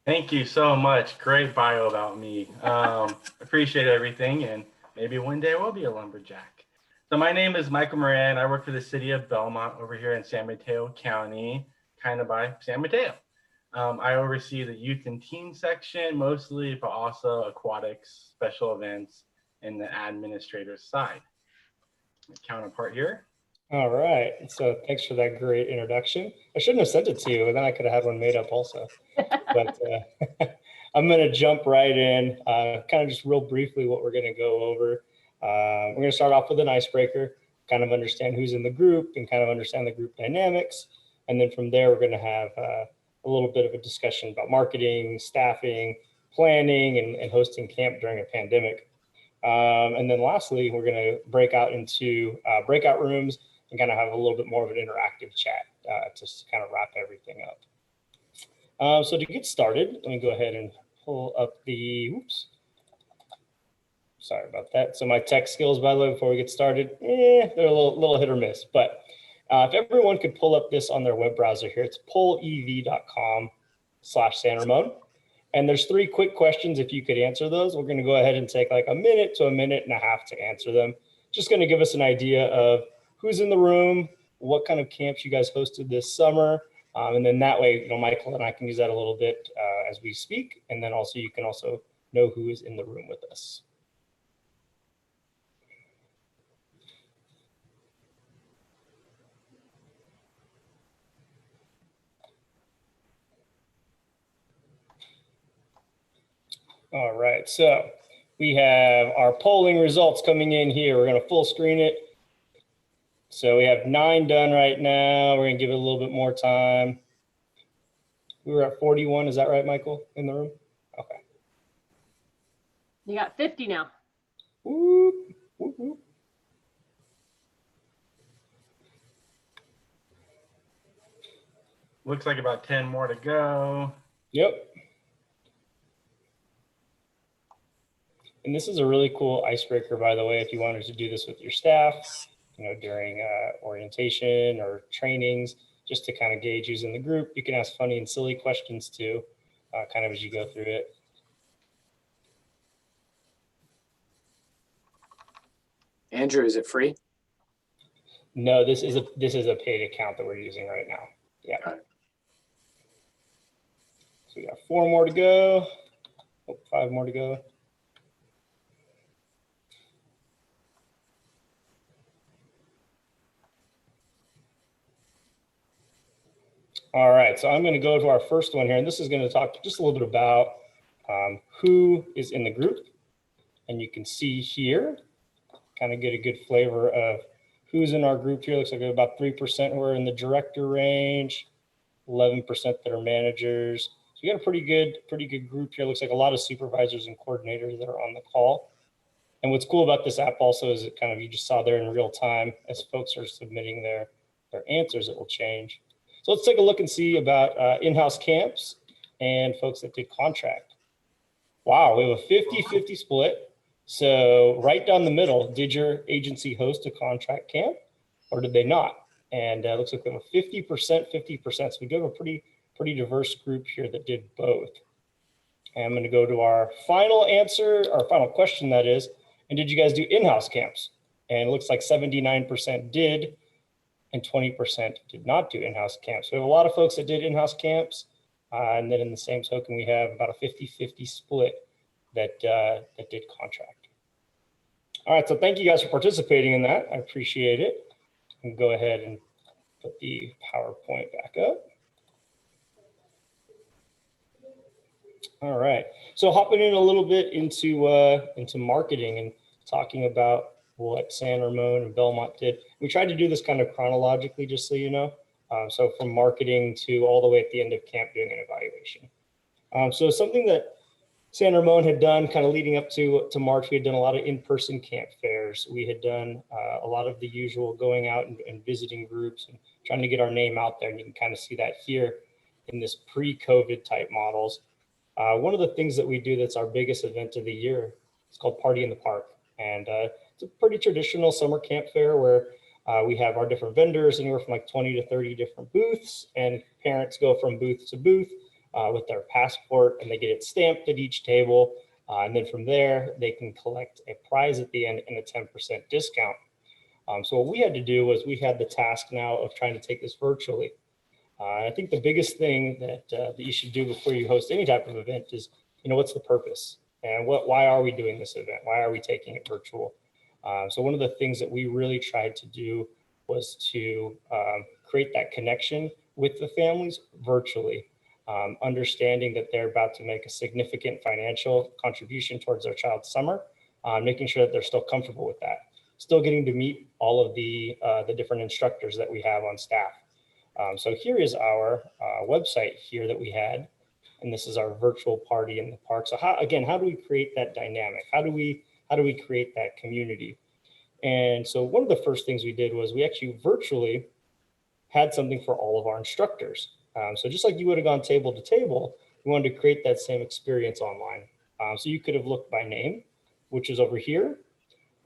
Thank you so much. Great bio about me. Appreciate everything, and maybe one day I will be a lumberjack. So my name is Michael Moran. I work for the city of Belmont over here in San Mateo County, kind of by San Mateo. I oversee the youth and teen section mostly, but also aquatics, special events, and the administrator side. My counterpart here. All right. So thanks for that great introduction. I shouldn't have sent it to you, and then I could have had one made up also. But I'm going to jump right in, kind of just real briefly what we're going to go over. We're going to start off with an icebreaker, kind of understand who's in the group and kind of understand the group dynamics. And then from there, we're going to have a little bit of a discussion about marketing, staffing, planning, and hosting camp during a pandemic. And then lastly, we're going to break out into breakout rooms and kind of have a little bit more of an interactive chat to kind of wrap everything up. So to get started, let me go ahead and pull up the, oops, sorry about that. So my tech skills, by the way, before we get started, they're a little hit or miss. But if everyone could pull up this on their web browser here, it's pollev.com/San Ramon. And there's 3 quick questions. If you could answer those, we're going to go ahead and take like a minute to a minute and a half to answer them. Just going to give us an idea of who's in the room, what kind of camps you guys hosted this summer. And then that way, Michael and I can use that a little bit as we speak. And then also you can also know who is in the room with us. All right, so we have our polling results coming in here. We're going to full screen it. So we have 9 done right now. We're going to give it a little bit more time. We were at 41. Is that right, Michael, in the room? Okay. You got 50 now. Whoop, whoop, whoop. Looks like about 10 more to go. Yep. And this is a really cool icebreaker, by the way, if you wanted to do this with your staff, during orientation or trainings, just to kind of gauge who's in the group. You can ask funny and silly questions too, kind of as you go through it. Andrew, is it free? No, this is a paid account that we're using right now. Yeah. Got it. So we got 4 more to go. Oh, 5 more to go. All right, so I'm going to go to our first one here, and this is going to talk just a little bit about who is in the group. And you can see here, kind of get a good flavor of who's in our group here. Looks like about 3% who are in the director range, 11% that are managers. So you got a pretty good group here. Looks like a lot of supervisors and coordinators that are on the call. And what's cool about this app also is it kind of, you just saw there in real time as folks are submitting their answers, it will change. So let's take a look and see about in-house camps and folks that did contract. Wow, we have a 50-50 split. So right down the middle, did your agency host a contract camp or did they not? And it looks like we have a 50%, 50%. So we do have a pretty diverse group here that did both. And I'm going to go to our final answer, our final question that is, and did you guys do in-house camps? And it looks like 79% did. And 20% did not do in-house camps. So we have a lot of folks that did in-house camps. And then in the same token, we have about a 50-50 split that did contract. All right, so thank you guys for participating in that. I appreciate it. And go ahead and put the PowerPoint back up. All right, so hopping in a little bit into marketing and talking about what San Ramon and Belmont did. We tried to do this kind of chronologically, just so you know. So from marketing to all the way at the end of camp doing an evaluation. So something that San Ramon had done kind of leading up to March, we had done a lot of in-person camp fairs. We had done a lot of the usual going out and visiting groups and trying to get our name out there. And you can kind of see that here in this pre-COVID type models. One of the things that we do that's our biggest event of the year is called Party in the Park. And it's a pretty traditional summer camp fair where we have our different vendors, anywhere from like 20 to 30 different booths, and parents go from booth to booth with their passport, and they get it stamped at each table. And then from there, they can collect a prize at the end and a 10% discount. So what we had to do was we had the task now of trying to take this virtually. I think the biggest thing that you should do before you host any type of event is, what's the purpose and why are we doing this event? Why are we taking it virtual? So one of the things that we really tried to do was to create that connection with the families virtually, understanding that they're about to make a significant financial contribution towards their child's summer, making sure that they're still comfortable with that, still getting to meet all of the different instructors that we have on staff. So here is our website here that we had, and this is our virtual party in the park. So how do we create that dynamic? How do we create that community? And so one of the first things we did was we actually virtually had something for all of our instructors. So just like you would have gone table to table, we wanted to create that same experience online. So you could have looked by name, which is over here,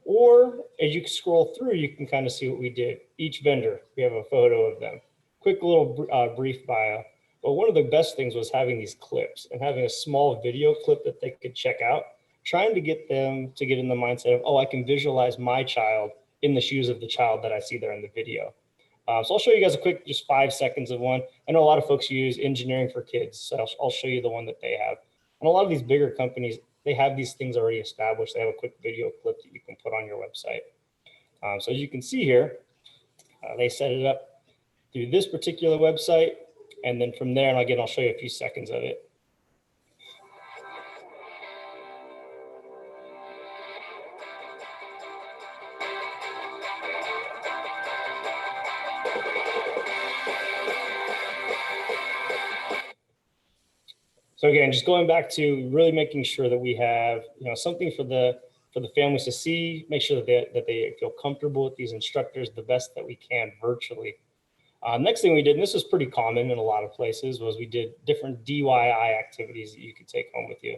or as you scroll through, you can kind of see what we did. Each vendor, we have a photo of them. Quick little brief bio. But one of the best things was having these clips and having a small video clip that they could check out, trying to get them to get in the mindset of, oh, I can visualize my child in the shoes of the child that I see there in the video. So I'll show you guys a quick, just 5 seconds of one. I know a lot of folks use engineering for kids, so I'll show you the one that they have. And a lot of these bigger companies, they have these things already established. They have a quick video clip that you can put on your website. So as you can see here, they set it up through this particular website. And then from there, and again, I'll show you a few seconds of it. So again, just going back to really making sure that we have, something for the families to see, make sure that they feel comfortable with these instructors the best that we can virtually. Next thing we did, and this was pretty common in a lot of places, was we did different DIY activities that you could take home with you.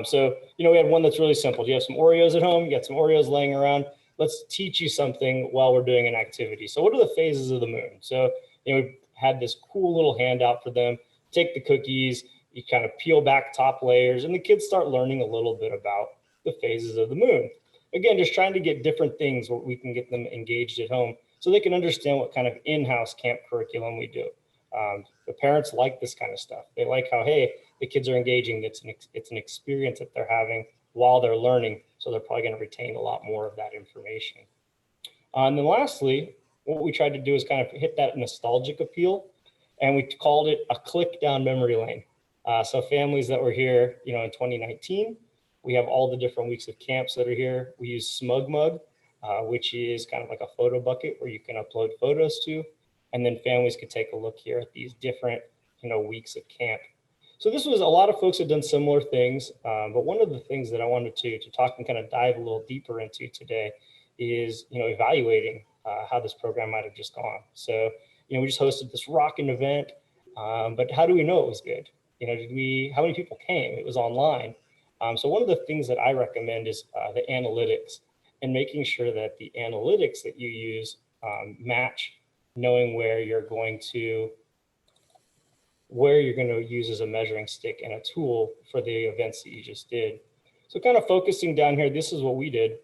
So, we had one that's really simple. Do you have some Oreos at home? You got some Oreos laying around. Let's teach you something while we're doing an activity. So what are the phases of the moon? So, we had this cool little handout for them. Take the cookies, you kind of peel back top layers, and the kids start learning a little bit about the phases of the moon. Again, just trying to get different things where we can get them engaged at home so they can understand what kind of in-house camp curriculum we do. The parents like this kind of stuff. They like how, hey, the kids are engaging. It's an experience that they're having while they're learning. So they're probably going to retain a lot more of that information. And then lastly, what we tried to do is kind of hit that nostalgic appeal. And we called it a click down memory lane. So families that were here, in 2019, we have all the different weeks of camps that are here. We use Smug Mug, which is kind of like a photo bucket where you can upload photos to, and then families could take a look here at these different, weeks of camp. So this was, a lot of folks have done similar things, but one of the things that I wanted to talk and kind of dive a little deeper into today is, evaluating how this program might have just gone. So, we just hosted this rocking event, but how do we know it was good? How many people came? It was online. So one of the things that I recommend is the analytics, and making sure that the analytics that you use match, knowing where you're going to use as a measuring stick and a tool for the events that you just did. So kind of focusing down here, this is what we did.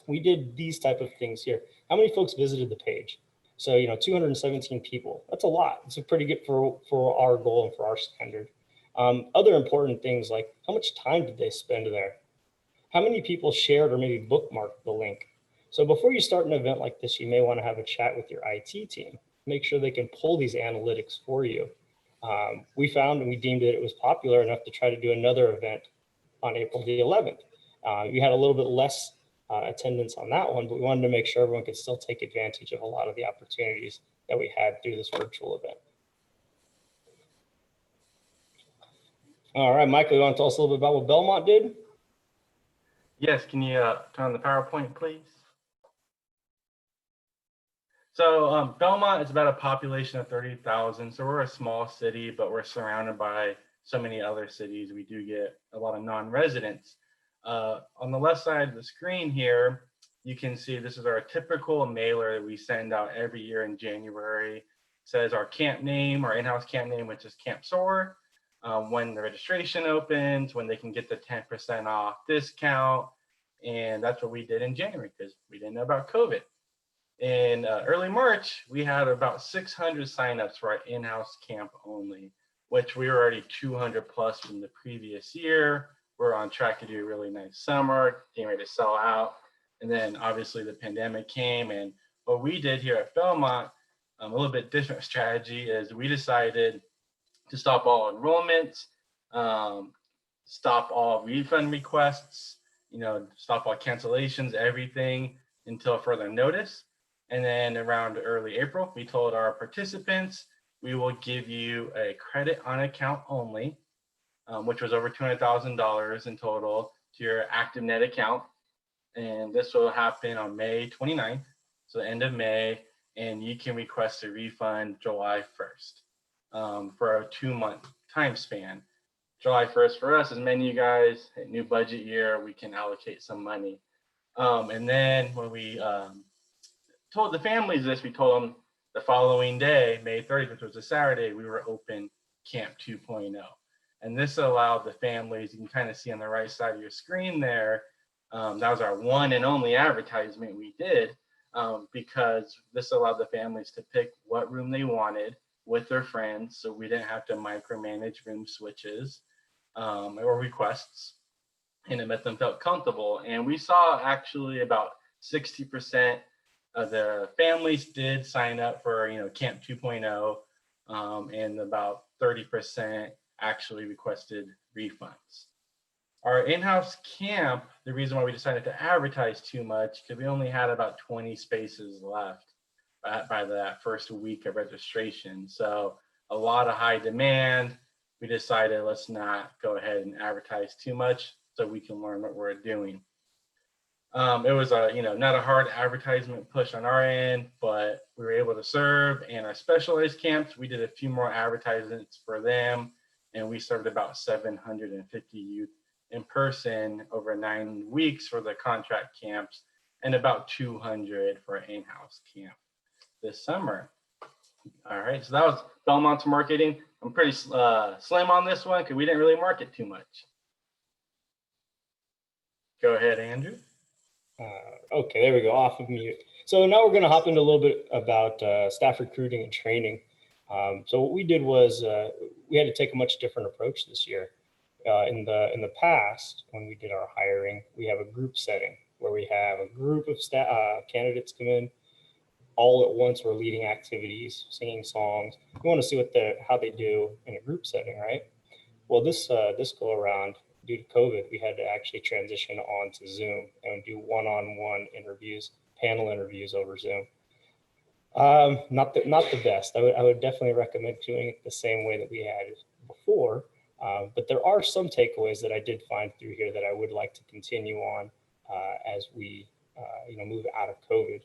We did these type of things here. How many folks visited the page? So, 217 people. That's a lot. It's pretty good for our goal and for our standard. Other important things like how much time did they spend there? How many people shared or maybe bookmarked the link? So before you start an event like this, you may want to have a chat with your IT team. Make sure they can pull these analytics for you. We found and we deemed that it was popular enough to try to do another event on April the 11th. We had a little bit less attendance on that one, but we wanted to make sure everyone could still take advantage of a lot of the opportunities that we had through this virtual event. All right, Michael, you want to tell us a little bit about what Belmont did? Yes, can you turn on the PowerPoint, please? So Belmont is about a population of 30,000. So we're a small city, but we're surrounded by so many other cities. We do get a lot of non-residents. On the left side of the screen here, you can see this is our typical mailer that we send out every year in January. It says our camp name, our in-house camp name, which is Camp SOAR. when the registration opens, when they can get the 10% off discount. And that's what we did in January because we didn't know about COVID. In early March, we had about 600 signups for our in-house camp only, which we were already 200 plus from the previous year. We're on track to do a really nice summer, getting ready to sell out. And then obviously the pandemic came, and what we did here at Belmont, a little bit different strategy is we decided to stop all enrollments, stop all refund requests, stop all cancellations, everything until further notice. And then around early April, we told our participants, we will give you a credit on account only, which was over $200,000 in total to your active net account. And this will happen on May 29th, so the end of May, and you can request a refund July 1st for a 2-month time span. July 1st for us, as many of you guys, a new budget year, we can allocate some money. And then when we told the families this, we told them the following day, May 30th, which was a Saturday, we were open Camp 2.0. And this allowed the families, you can kind of see on the right side of your screen there, that was our one and only advertisement we did, because this allowed the families to pick what room they wanted with their friends, so we didn't have to micromanage room switches or requests, and it made them feel comfortable. And we saw actually about 60% of the families did sign up for Camp 2.0, and about 30% actually requested refunds. Our in-house camp, the reason why we decided to advertise too much, because we only had about 20 spaces left by that first week of registration. So a lot of high demand. We decided let's not go ahead and advertise too much so we can learn what we're doing. It was not a hard advertisement push on our end, but we were able to serve. And our specialized camps, we did a few more advertisements for them, and we served about 750 youth in person over 9 weeks for the contract camps, and about 200 for an in-house camp this summer. All right, so that was Belmont's marketing. I'm pretty slim on this one because we didn't really market too much. Go ahead, Andrew. Okay, there we go, off of mute. So now we're going to hop into a little bit about staff recruiting and training. So what we did was we had to take a much different approach this year. In the past, when we did our hiring, we have a group setting where we have a group of candidates come in all at once. We're leading activities, singing songs. We want to see how they do in a group setting, right? Well, this go around, due to COVID, we had to actually transition on to Zoom and do one-on-one interviews, panel interviews over Zoom. Not the best. I would definitely recommend doing it the same way that we had it before. But there are some takeaways that I did find through here that I would like to continue on as we move out of COVID.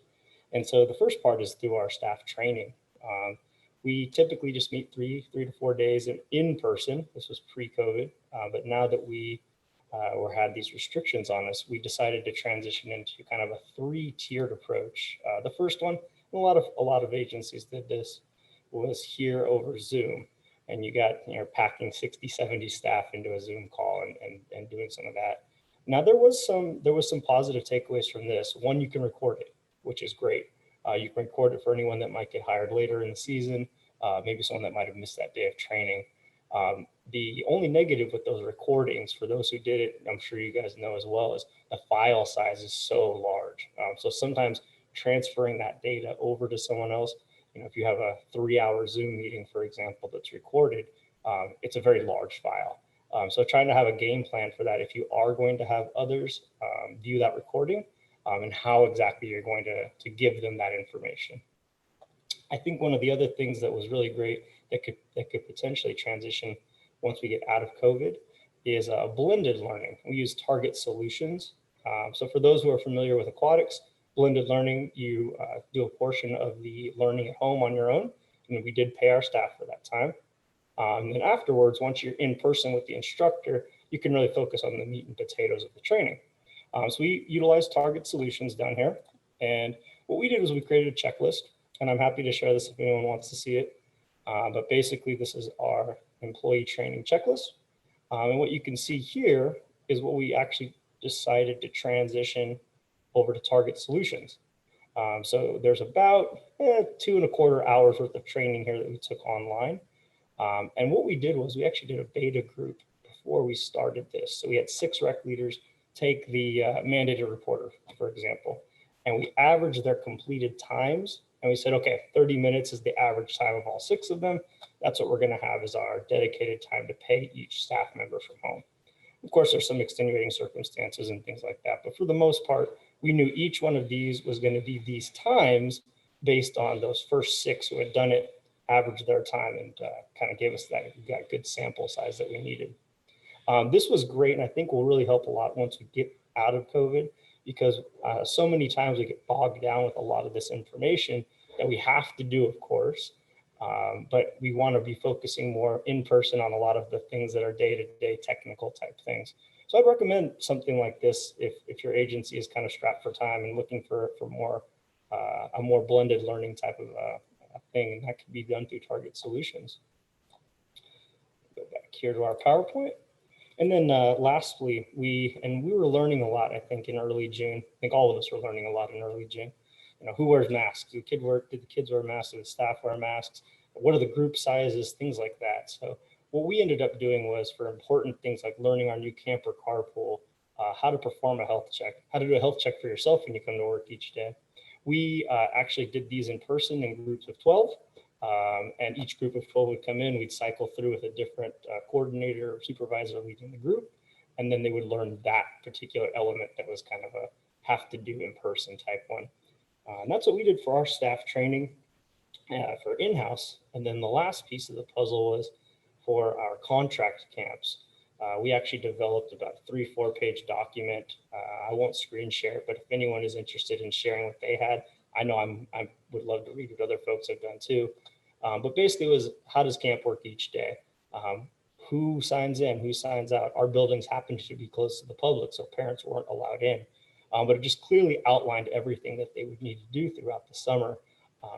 And so the first part is through our staff training. We typically just meet three to 4 days in person. This was pre-COVID, but now that we had these restrictions on us, we decided to transition into kind of a 3-tiered approach. The first one, a lot of agencies did this, was here over Zoom. And you got packing 60, 70 staff into a Zoom call and doing some of that. Now there was some positive takeaways from this. One, you can record it, which is great. You can record it for anyone that might get hired later in the season, maybe someone that might have missed that day of training. The only negative with those recordings, for those who did it, I'm sure you guys know as well, is the file size is so large. So sometimes transferring that data over to someone else, if you have a 3-hour Zoom meeting, for example, that's recorded, it's a very large file. So trying to have a game plan for that if you are going to have others view that recording, and how exactly you're going to give them that information. I think one of the other things that was really great that could potentially transition once we get out of COVID is blended learning. We use target solutions. So for those who are familiar with aquatics, blended learning, you do a portion of the learning at home on your own. And we did pay our staff for that time. And then afterwards, once you're in person with the instructor, you can really focus on the meat and potatoes of the training. So we utilized target solutions down here. And what we did was we created a checklist. And I'm happy to share this if anyone wants to see it. But basically, this is our employee training checklist. And what you can see here is what we actually decided to transition over to Target Solutions. So there's about 2.25 hours worth of training here that we took online. And what we did was we actually did a beta group before we started this. So we had 6 rec leaders take the mandated reporter, for example, and we averaged their completed times. And we said, okay, 30 minutes is the average time of all 6 of them. That's what we're going to have as our dedicated time to pay each staff member from home. Of course, there's some extenuating circumstances and things like that. But for the most part, we knew each one of these was going to be these times based on those first 6 who had done it, averaged their time, and kind of gave us that good sample size that we needed. This was great, and I think will really help a lot once we get out of COVID, because so many times we get bogged down with a lot of this information that we have to do, of course. But we want to be focusing more in person on a lot of the things that are day-to-day technical type things. So I'd recommend something like this if your agency is kind of strapped for time and looking for more a more blended learning type of thing, and that can be done through Target Solutions. Go back here to our PowerPoint. And then lastly, we were learning a lot, I think, in early June. I think all of us were learning a lot in early June. Who wears masks? Did the kids wear masks? Did the staff wear masks? What are the group sizes? Things like that. So what we ended up doing was, for important things like learning our new camper carpool, how to perform a health check, how to do a health check for yourself when you come to work each day. We actually did these in person in groups of 12. And each group of 12 would come in, we'd cycle through with a different coordinator or supervisor leading the group, and then they would learn that particular element that was kind of a have to do in person type one. And that's what we did for our staff training for in-house. And then the last piece of the puzzle was for our contract camps. We actually developed about a 3-4 page document. I won't screen share it, but if anyone is interested in sharing what they had, I know I would love to read what other folks have done too. But basically it was, how does camp work each day? Who signs in, who signs out? Our buildings happened to be close to the public, so parents weren't allowed in. But it just clearly outlined everything that they would need to do throughout the summer,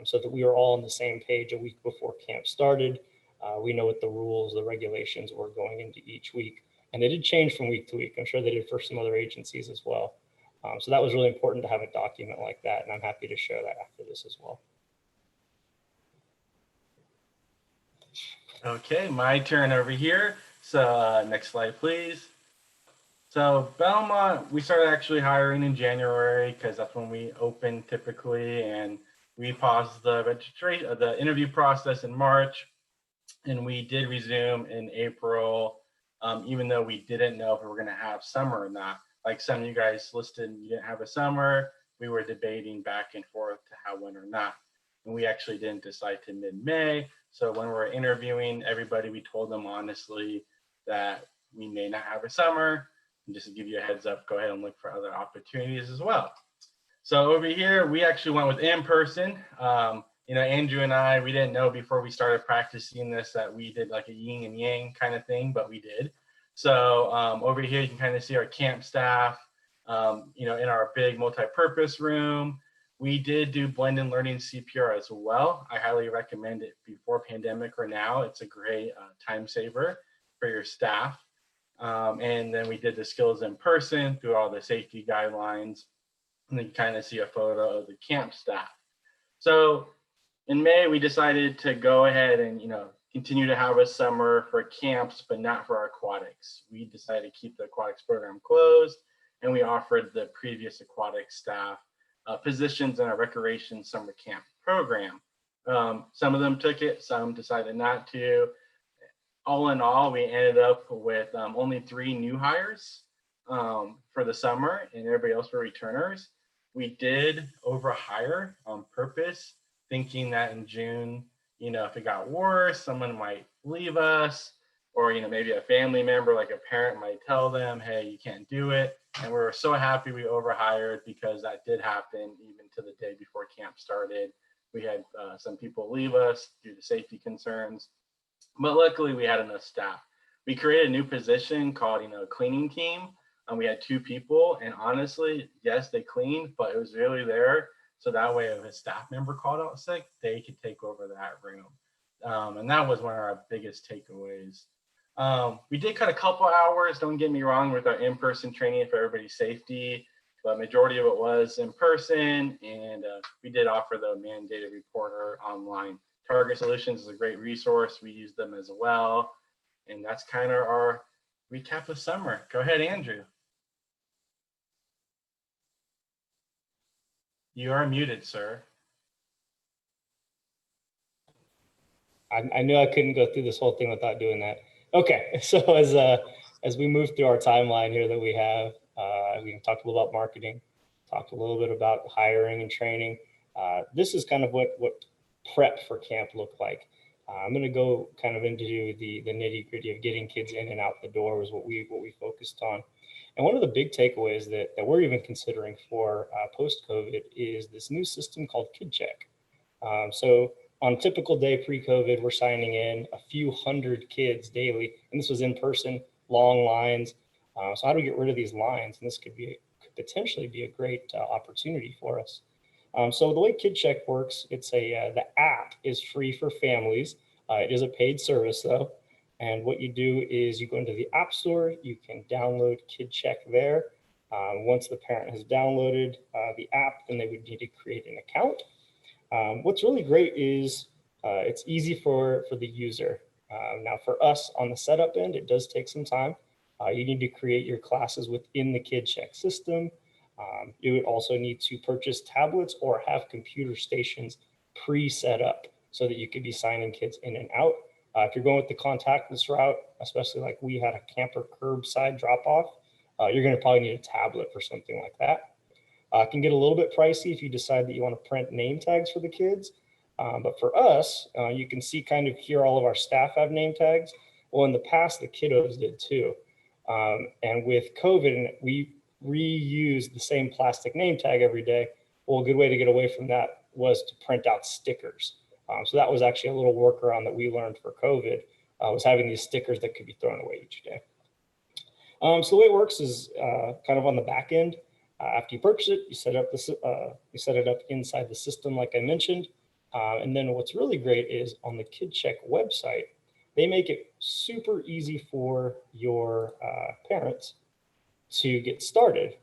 so that we were all on the same page a week before camp started. We know what the rules, the regulations were going into each week. And they did change from week to week. I'm sure they did for some other agencies as well. So that was really important to have a document like that, and I'm happy to share that after this as well. Okay, my turn over here. So next slide, please. So Belmont, we started actually hiring in January because that's when we open typically, and we paused the registration, the interview process in March, and we did resume in April, even though we didn't know if we were going to have summer or not. Like some of you guys listed, you didn't have a summer. We were debating back and forth to have one or not. And we actually didn't decide to mid-May. So when we're interviewing everybody, we told them honestly that we may not have a summer. And just to give you a heads up, go ahead and look for other opportunities as well. So over here, we actually went with in-person. Andrew and I, we didn't know before we started practicing this that we did like a yin and yang kind of thing, but we did. So over here, you can kind of see our camp staff, in our big multi-purpose room. We did do blended learning CPR as well. I highly recommend it before pandemic or now. It's a great time saver for your staff. And then we did the skills in person through all the safety guidelines. And then you kind of see a photo of the camp staff. So in May, we decided to go ahead and, continue to have a summer for camps, but not for our aquatics. We decided to keep the aquatics program closed, and we offered the previous aquatic staff positions in our recreation summer camp program. Some of them took it, some decided not to. All in all, we ended up with only 3 new hires for the summer, and everybody else were returners. We did overhire on purpose, thinking that in June, if it got worse, someone might leave us, or, maybe a family member, like a parent, might tell them, hey, you can't do it. And we were so happy we overhired, because that did happen even to the day before camp started. We had some people leave us due to safety concerns, but luckily we had enough staff. We created a new position called, cleaning team. And we had 2 people, and honestly, yes, they cleaned, but it was really there. So that way, if a staff member called out sick, they could take over that room. And that was one of our biggest takeaways. We did cut a couple hours, don't get me wrong, with our in-person training for everybody's safety, but majority of it was in person, and we did offer the mandated reporter online. Target Solutions is a great resource. We use them as well. And that's kind of our recap of summer. Go ahead, Andrew. You are muted, sir. I knew I couldn't go through this whole thing without doing that. Okay, so as we move through our timeline here that we have, we talked a little about marketing, talked a little bit about hiring and training. This is kind of what prep for camp looked like. I'm going to go kind of into the nitty gritty of getting kids in and out the door was what we focused on. And one of the big takeaways that we're even considering for post-COVID is this new system called KidCheck. So on a typical day pre-COVID, we're signing in a few hundred kids daily, and this was in person, long lines. So how do we get rid of these lines? And this could potentially be a great opportunity for us. So the way KidCheck works, it's the app is free for families. It is a paid service though. And what you do is you go into the App Store, you can download KidCheck there. Once the parent has downloaded the app, then they would need to create an account. What's really great is it's easy for the user. Now for us on the setup end, it does take some time. You need to create your classes within the KidCheck system. You would also need to purchase tablets or have computer stations pre-set up so that you could be signing kids in and out. If you're going with the contactless route, especially like we had a camper curbside drop-off, you're going to probably need a tablet for something like that. It can get a little bit pricey if you decide that you want to print name tags for the kids. But for us, you can see kind of here all of our staff have name tags. Well, in the past, the kiddos did too. And with COVID, we reused the same plastic name tag every day. Well, a good way to get away from that was to print out stickers. So that was actually a little workaround that we learned for COVID, was having these stickers that could be thrown away each day. So the way it works is kind of on the back end. After you purchase it, you set it up inside the system, like I mentioned. And then what's really great is on the KidCheck website, they make it super easy for your parents to get started.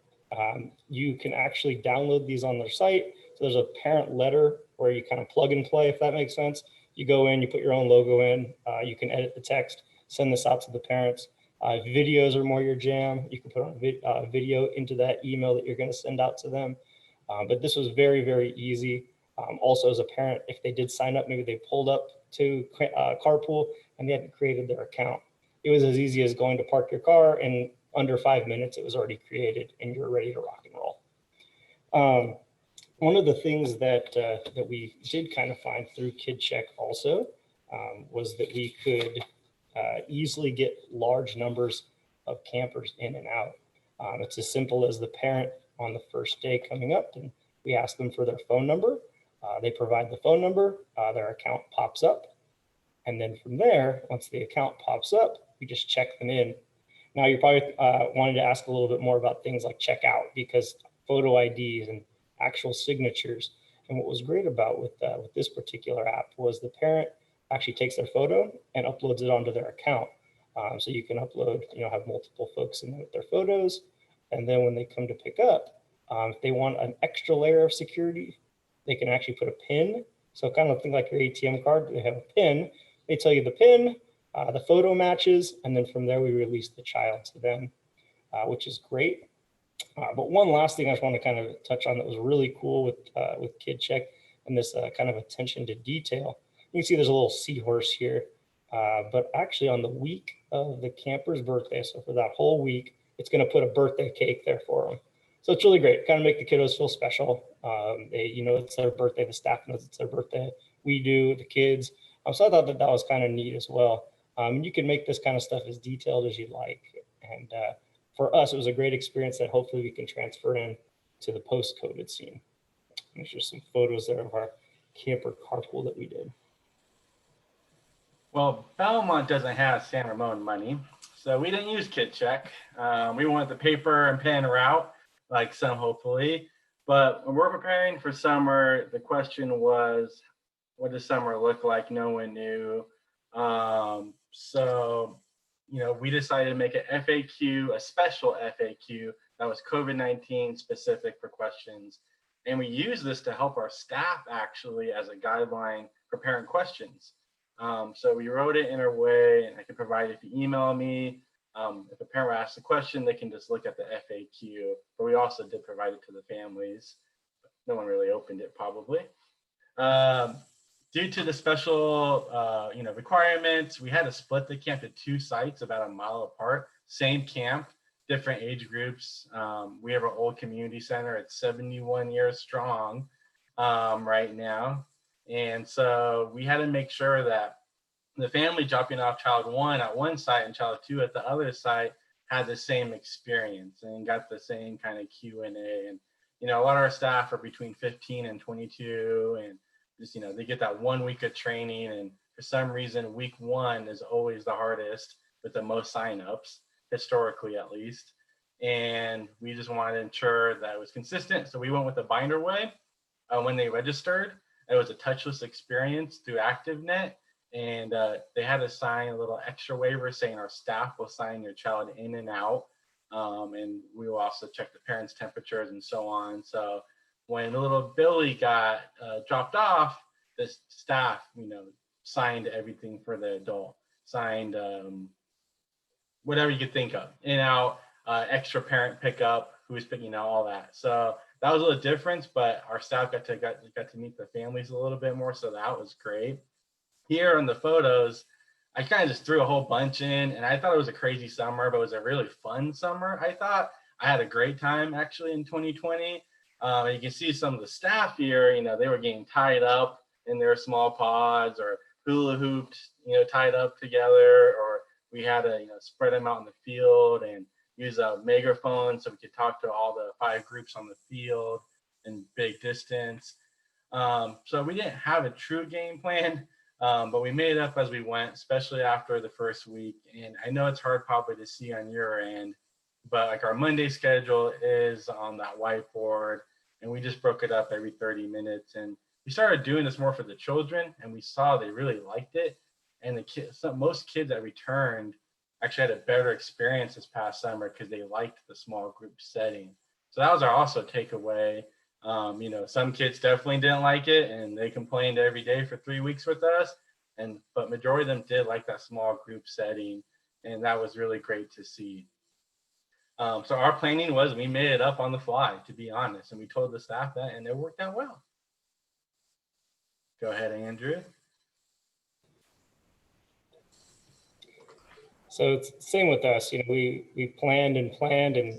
You can actually download these on their site. So there's a parent letter where you kind of plug and play, if that makes sense. You go in, you put your own logo in, you can edit the text, send this out to the parents. If videos are more your jam, you can put on a video into that email that you're going to send out to them. But this was very, very easy. Also, as a parent, if they did sign up, maybe they pulled up to carpool and they hadn't created their account. It was as easy as going to park your car, and under 5 minutes, it was already created and you're ready to rock and roll. One of the things that we did kind of find through KidCheck also was that we could easily get large numbers of campers in and out. It's as simple as the parent on the first day coming up, and we ask them for their phone number. They provide the phone number, their account pops up. And then from there, once the account pops up, we just check them in. Now you're probably wanting to ask a little bit more about things like checkout, because photo IDs and actual signatures. And what was great about with this particular app was the parent actually takes their photo and uploads it onto their account. So you can upload, have multiple folks in there with their photos. And then when they come to pick up, if they want an extra layer of security, they can actually put a PIN. So kind of think like your ATM card, they have a PIN. They tell you the PIN, the photo matches, and then from there we release the child to them, which is great. But one last thing I just want to kind of touch on that was really cool with KidCheck and this kind of attention to detail. You can see there's a little seahorse here, but actually on the week of the camper's birthday, so for that whole week, it's going to put a birthday cake there for them. So it's really great, kind of make the kiddos feel special. It's their birthday, the staff knows it's their birthday. We do, the kids. So I thought that was kind of neat as well. You can make this kind of stuff as detailed as you like. And for us, it was a great experience that hopefully we can transfer in to the post-COVID scene. There's just some photos there of our camper carpool that we did. Well, Belmont doesn't have San Ramon money, so we didn't use KidCheck. We went the paper and pen route, like some hopefully. But when we're preparing for summer, the question was, what does summer look like? No one knew. So, we decided to make an FAQ, a special FAQ that was COVID-19 specific for questions. And we use this to help our staff actually as a guideline for parent questions. So we wrote it in a way, and I can provide it if you email me. If a parent asks a question, they can just look at the FAQ, but we also did provide it to the families. No one really opened it probably. Due to the special, requirements, we had to split the camp to 2 sites about a mile apart, same camp, different age groups. We have our old community center. It's 71 years strong right now. And so we had to make sure that the family dropping off child 1 at one site and child 2 at the other site had the same experience and got the same kind of Q&A. And, a lot of our staff are between 15 and 22, and just, they get that 1 week of training. And for some reason, week 1 is always the hardest with the most signups, historically at least. And we just wanted to ensure that it was consistent. So we went with the binder way when they registered. It was a touchless experience through ActiveNet. And they had to sign a little extra waiver saying our staff will sign your child in and out. And we will also check the parents' temperatures and so on. So when the little Billy got dropped off, the staff, signed everything for the adult, signed whatever you could think of, in and out, extra parent pickup, who was picking out, all that. So that was a little difference, but our staff got to meet the families a little bit more. So that was great. Here on the photos, I kind of just threw a whole bunch in, and I thought it was a crazy summer, but it was a really fun summer. I thought I had a great time actually in 2020. You can see some of the staff here, they were getting tied up in their small pods or hula hooped, tied up together, or we had to, spread them out in the field and use a megaphone so we could talk to all the 5 groups on the field in big distance. So we didn't have a true game plan. But we made it up as we went, especially after the first week. And I know it's hard probably to see on your end, but like our Monday schedule is on that whiteboard, and we just broke it up every 30 minutes. And we started doing this more for the children, and we saw they really liked it. And most kids that returned actually had a better experience this past summer because they liked the small group setting. So that was our also takeaway. Some kids definitely didn't like it, and they complained every day for 3 weeks with us. But majority of them did like that small group setting, and that was really great to see. So our planning was we made it up on the fly, to be honest, and we told the staff that, and it worked out well. Go ahead, Andrew. So it's the same with us. We planned and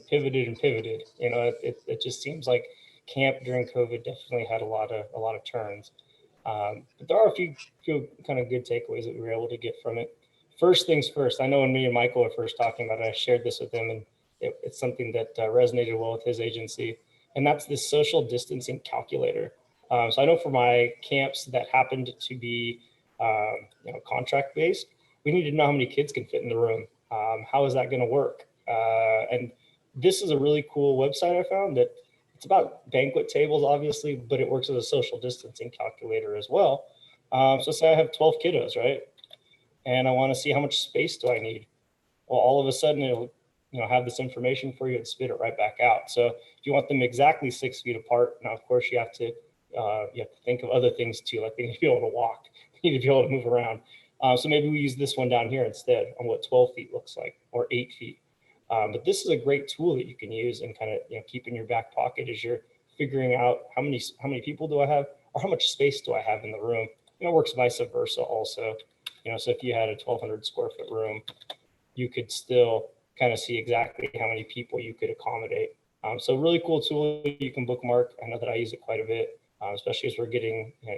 pivoted and pivoted. It just seems like camp during COVID definitely had a lot of turns. But there are a few kind of good takeaways that we were able to get from it. First things first, I know when me and Michael were first talking about it, I shared this with him, and it's something that resonated well with his agency, and that's this social distancing calculator. So I know for my camps that happened to be contract based, we need to know how many kids can fit in the room. How is that going to work? And this is a really cool website I found that it's about banquet tables, obviously, but it works as a social distancing calculator as well. So say I have 12 kiddos, right? And I want to see how much space do I need? Well, all of a sudden it'll have this information for you and spit it right back out. So if you want them exactly 6 feet apart, now of course you have to think of other things too, like they need to be able to walk, they need to be able to move around. So maybe we use this one down here instead on what 12 feet looks like, or 8 feet. But this is a great tool that you can use and kind of keep in your back pocket as you're figuring out how many people do I have, or how much space do I have in the room. It works vice versa also. So if you had a 1,200 square foot room, you could still kind of see exactly how many people you could accommodate. So really cool tool you can bookmark. I know that I use it quite a bit, especially as we're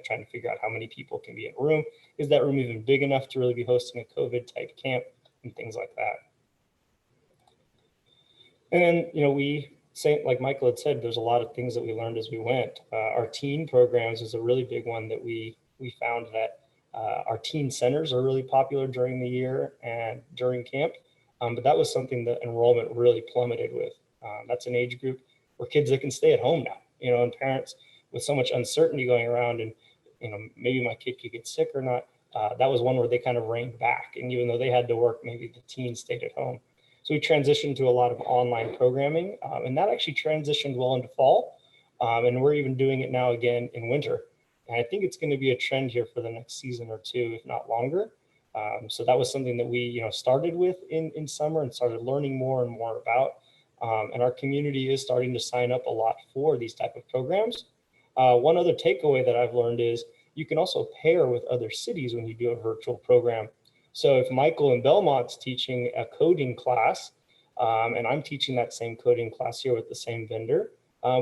trying to figure out how many people can be in a room. Is that room even big enough to really be hosting a COVID type camp and things like that? And then, like Michael had said, there's a lot of things that we learned as we went. Our teen programs is a really big one that we found that our teen centers are really popular during the year and during camp. But that was something that enrollment really plummeted with. That's an age group where kids that can stay at home now, and parents with so much uncertainty going around, and maybe my kid could get sick or not. That was one where they kind of reined back. And even though they had to work, maybe the teens stayed at home. So we transitioned to a lot of online programming, and that actually transitioned well into fall. And we're even doing it now again in winter. And I think it's going to be a trend here for the next season or two, if not longer. So that was something that we started with in summer and started learning more and more about. And our community is starting to sign up a lot for these type of programs. One other takeaway that I've learned is you can also pair with other cities when you do a virtual program. So if Michael in Belmont's teaching a coding class, and I'm teaching that same coding class here with the same vendor,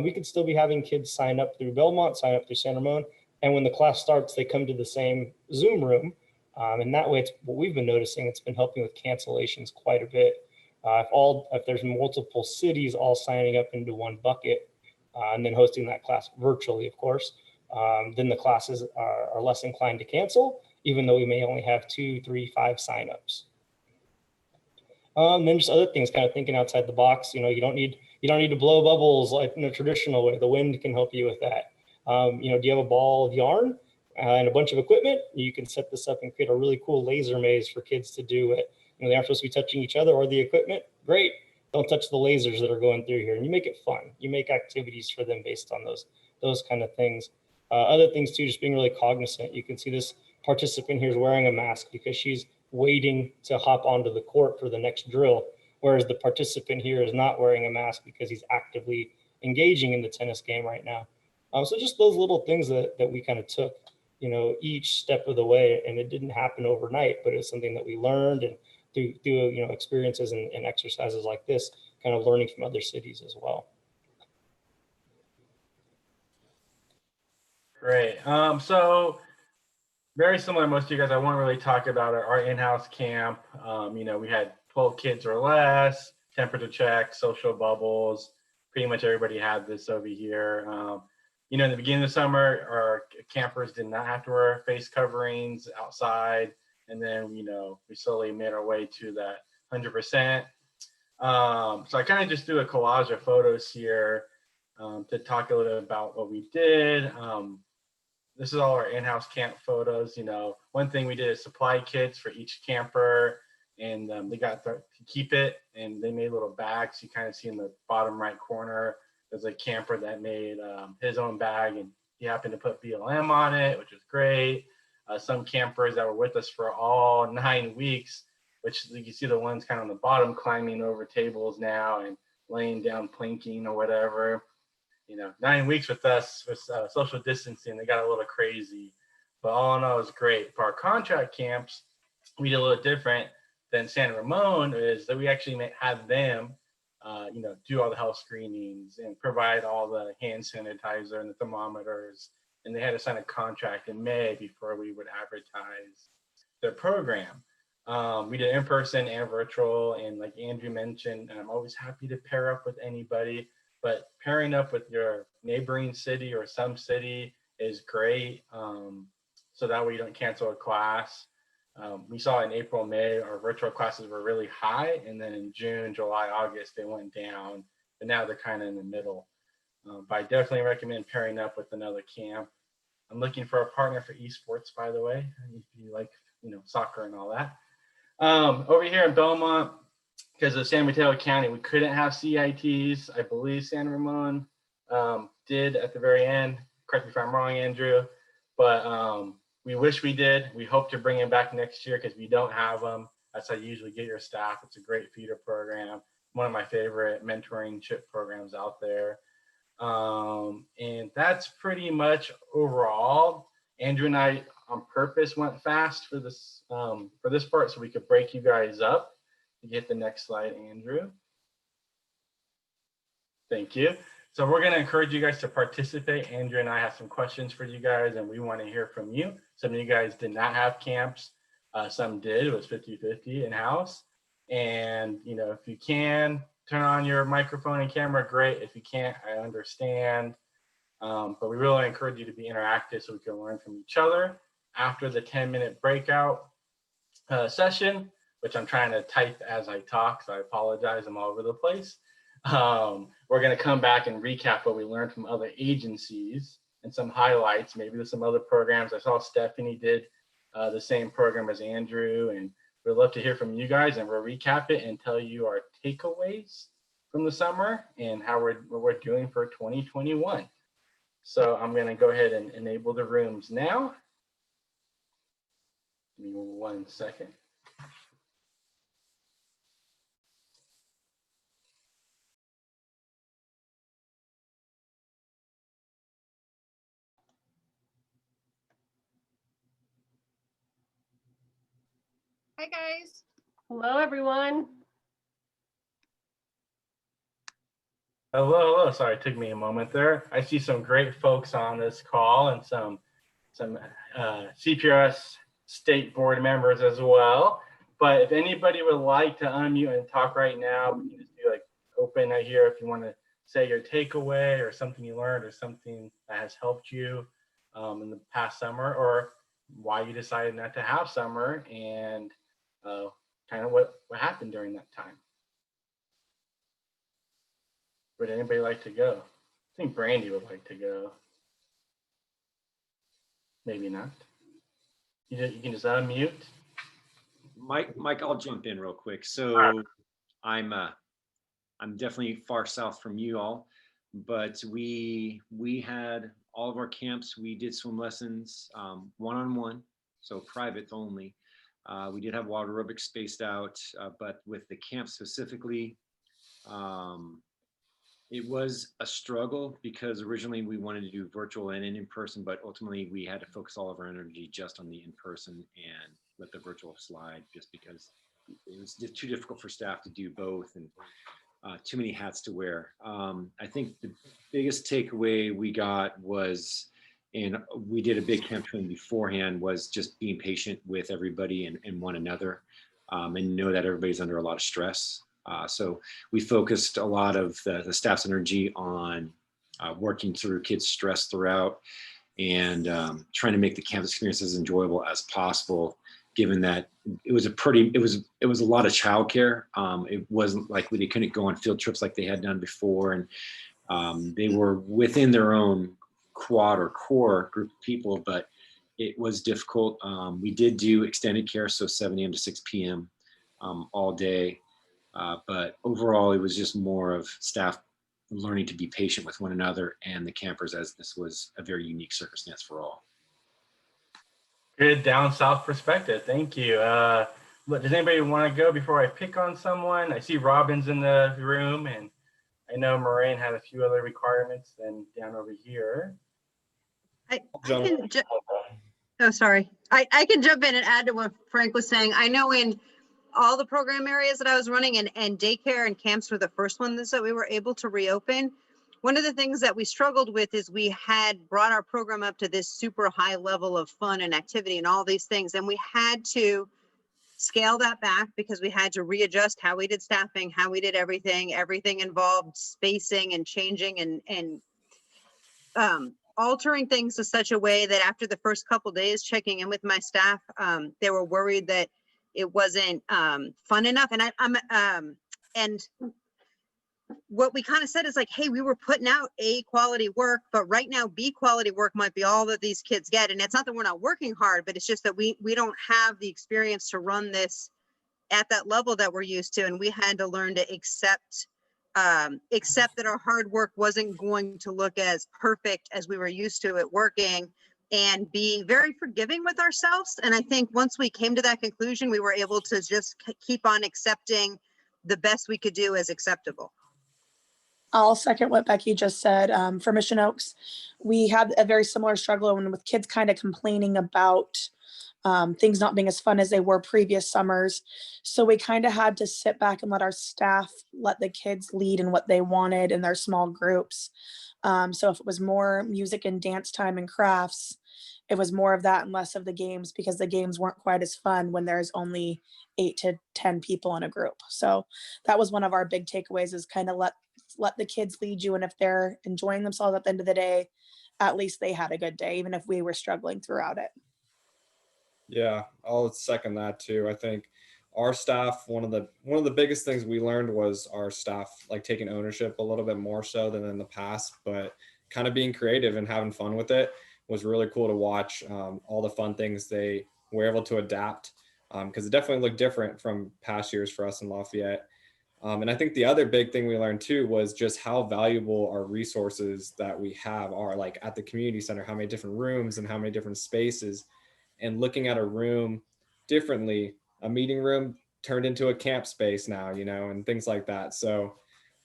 we could still be having kids sign up through Belmont, sign up through San Ramon, and when the class starts, they come to the same Zoom room. And that way, it's what we've been noticing. It's been helping with cancellations quite a bit. If there's multiple cities all signing up into one bucket, and then hosting that class virtually, of course, then the classes are less inclined to cancel, even though we may only have 2, 3, 5 signups. Then just other things, kind of thinking outside the box. You don't need to blow bubbles like in a traditional way. The wind can help you with that. Do you have a ball of yarn and a bunch of equipment? You can set this up and create a really cool laser maze for kids to do it. They aren't supposed to be touching each other or the equipment. Great. Don't touch the lasers that are going through here. And you make it fun. You make activities for them based on those kind of things. Other things too, just being really cognizant. You can see this participant here is wearing a mask because she's waiting to hop onto the court for the next drill, whereas the participant here is not wearing a mask because he's actively engaging in the tennis game right now. So just those little things that we kind of took, each step of the way, and it didn't happen overnight, but it's something that we learned and through experiences and exercises like this, kind of learning from other cities as well. Great. So very similar to most of you guys, I won't really talk about our in-house camp. We had 12 kids or less, temperature checks, social bubbles. Pretty much everybody had this over here. In the beginning of the summer, our campers did not have to wear face coverings outside. And then, we slowly made our way to that 100%. So I kind of just do a collage of photos here to talk a little bit about what we did. This is all our in-house camp photos. One thing we did is supply kits for each camper, and they got to keep it, and they made little bags. You kind of see in the bottom right corner, there's a camper that made his own bag, and he happened to put BLM on it, which is great. Some campers that were with us for all 9 weeks, which you can see the ones kind of on the bottom climbing over tables now and laying down planking or whatever. 9 weeks with us with social distancing, they got a little crazy, but all in all, it was great. For our contract camps, we did a little different than San Ramon, is that we actually had them, do all the health screenings and provide all the hand sanitizer and the thermometers. And they had to sign a contract in May before we would advertise their program. We did in-person and virtual, and like Andrew mentioned, I'm always happy to pair up with anybody. But pairing up with your neighboring city or some city is great. So that way you don't cancel a class. We saw in April, May, our virtual classes were really high. And then in June, July, August, they went down. But now they're kind of in the middle. But I definitely recommend pairing up with another camp. I'm looking for a partner for esports, by the way, if you like, soccer and all that. Over here in Belmont, because of San Mateo County, we couldn't have CITs. I believe San Ramon did at the very end. Correct me if I'm wrong, Andrew. But we wish we did. We hope to bring them back next year because we don't have them. That's how you usually get your staff. It's a great feeder program. One of my favorite mentoring chip programs out there. And that's pretty much overall. Andrew and I on purpose went fast for this part so we could break you guys up. You get the next slide, Andrew. Thank you. So we're going to encourage you guys to participate. Andrew and I have some questions for you guys, and we want to hear from you. Some of you guys did not have camps. Some did. It was 50-50 in-house. And, if you can, turn on your microphone and camera, great. If you can't, I understand. But we really encourage you to be interactive so we can learn from each other. After the 10-minute breakout session, which I'm trying to type as I talk, so I apologize, I'm all over the place. We're going to come back and recap what we learned from other agencies and some highlights. Maybe there's some other programs. I saw Stephanie did the same program as Andrew, and we'd love to hear from you guys, and we'll recap it and tell you our takeaways from the summer and how what we're doing for 2021. So I'm going to go ahead and enable the rooms now. Give me 1 second. Hi, guys. Hello, everyone. Hello. Sorry, it took me a moment there. I see some great folks on this call and some CPRS state board members as well. But if anybody would like to unmute and talk right now, we can just do like open right here if you want to say your takeaway or something you learned or something that has helped you in the past summer, or why you decided not to have summer, and kind of what happened during that time. Would anybody like to go? I think Brandy would like to go. Maybe not. You can just unmute. Mike, I'll jump in real quick. So I'm definitely far south from you all, but we had all of our camps. We did swim lessons one-on-one, so private only. We did have water aerobics spaced out, but with the camp specifically, it was a struggle because originally we wanted to do virtual and in person, but ultimately we had to focus all of our energy just on the in-person and let the virtual slide, just because it was too difficult for staff to do both and too many hats to wear. I think the biggest takeaway we got was, and we did a big camp training beforehand, was just being patient with everybody and one another, and know that everybody's under a lot of stress. So we focused a lot of the staff's energy on working through kids' stress throughout, and trying to make the campus experience as enjoyable as possible, given that it was a lot of childcare. It wasn't like they couldn't go on field trips like they had done before, and they were within their own quad or core group of people, but it was difficult. We did do extended care, so 7 a.m. to 6 p.m. All day. But overall, it was just more of staff learning to be patient with one another and the campers, as this was a very unique circumstance for all. Good down south perspective. Thank you. Does anybody want to go before I pick on someone? I see Robin's in the room, and I know Moran had a few other requirements than down over here. I can jump in and add to what Frank was saying. I know in all the program areas that I was running, and daycare and camps were the first ones that we were able to reopen. One of the things that we struggled with is we had brought our program up to this super high level of fun and activity and all these things. And we had to scale that back because we had to readjust how we did staffing, how we did everything. Everything involved spacing and changing and altering things to such a way that after the first couple days checking in with my staff, they were worried that it wasn't fun enough. And what we kind of said is like, hey, we were putting out A quality work, but right now B quality work might be all that these kids get. And it's not that we're not working hard, but it's just that we don't have the experience to run this at that level that we're used to. And we had to learn to accept that our hard work wasn't going to look as perfect as we were used to it working, and be very forgiving with ourselves. And I think once we came to that conclusion, we were able to just keep on accepting the best we could do as acceptable. I'll second what Becky just said. For Mission Oaks, we had a very similar struggle with kids kind of complaining about things not being as fun as they were previous summers. So we kind of had to sit back and let our staff let the kids lead in what they wanted in their small groups. So if it was more music and dance time and crafts, it was more of that and less of the games, because the games weren't quite as fun when there's only 8 to 10 people in a group. So that was one of our big takeaways, is kind of let the kids lead you. And if they're enjoying themselves at the end of the day, at least they had a good day, even if we were struggling throughout it. Yeah, I'll second that too. I think our staff, one of the biggest things we learned was our staff like taking ownership a little bit more so than in the past. But kind of being creative and having fun with it was really cool to watch. All the fun things they were able to adapt, because it definitely looked different from past years for us in Lafayette. And I think the other big thing we learned too was just how valuable our resources that we have are, like at the community center, how many different rooms and how many different spaces, and looking at a room differently. A meeting room turned into a camp space now, and things like that. So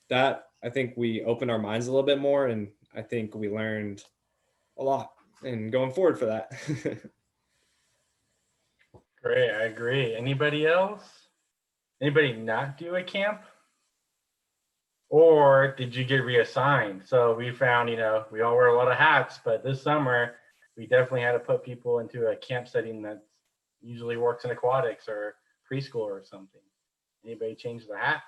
that, I think we opened our minds a little bit more, and I think we learned a lot and going forward for that. Great, I agree. Anybody else? Anybody not do a camp? Or did you get reassigned? So we found, we all wear a lot of hats, but this summer we definitely had to put people into a camp setting that usually works in aquatics or preschool or something. Anybody change the hat?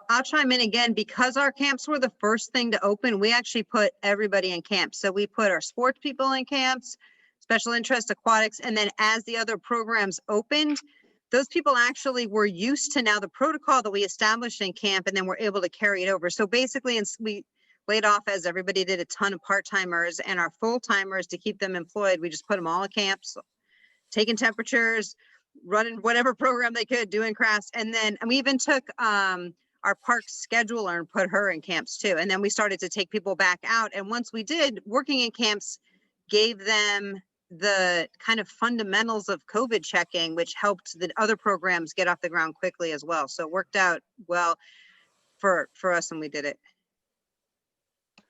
I'll chime in again. Because our camps were the first thing to open, we actually put everybody in camps. So we put our sports people in camps, special interest aquatics, and then as the other programs opened, those people actually were used to now the protocol that we established in camp, and then we're able to carry it over. So basically, we laid off, as everybody did, a ton of part-timers, and our full-timers, to keep them employed, we just put them all in camps, taking temperatures, running whatever program they could, doing crafts. And then we even took our park scheduler and put her in camps too. And then we started to take people back out. And once we did, working in camps gave them the kind of fundamentals of COVID checking, which helped the other programs get off the ground quickly as well. So it worked out well for us, and we did it.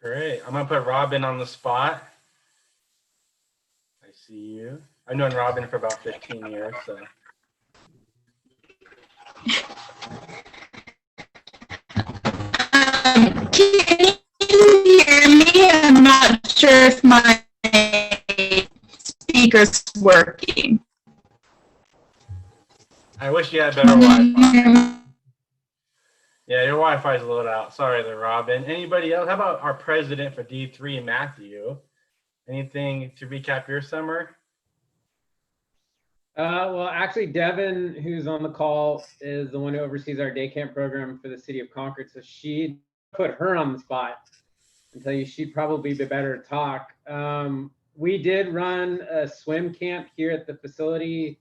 Great. I'm gonna put Robin on the spot. I see you. I've known Robin for about 15 years, so. Can you hear me? I'm not sure if my speaker's working. I wish you had better Wi-Fi. Yeah, your Wi-Fi is a little out. Sorry there, Robin. Anybody else? How about our president for D3, Matthew? Anything to recap your summer? Well, actually, Devin, who's on the call, is the one who oversees our day camp program for the city of Concord. So she put her on the spot and tell you she'd probably be better to talk. We did run a swim camp here at the facility.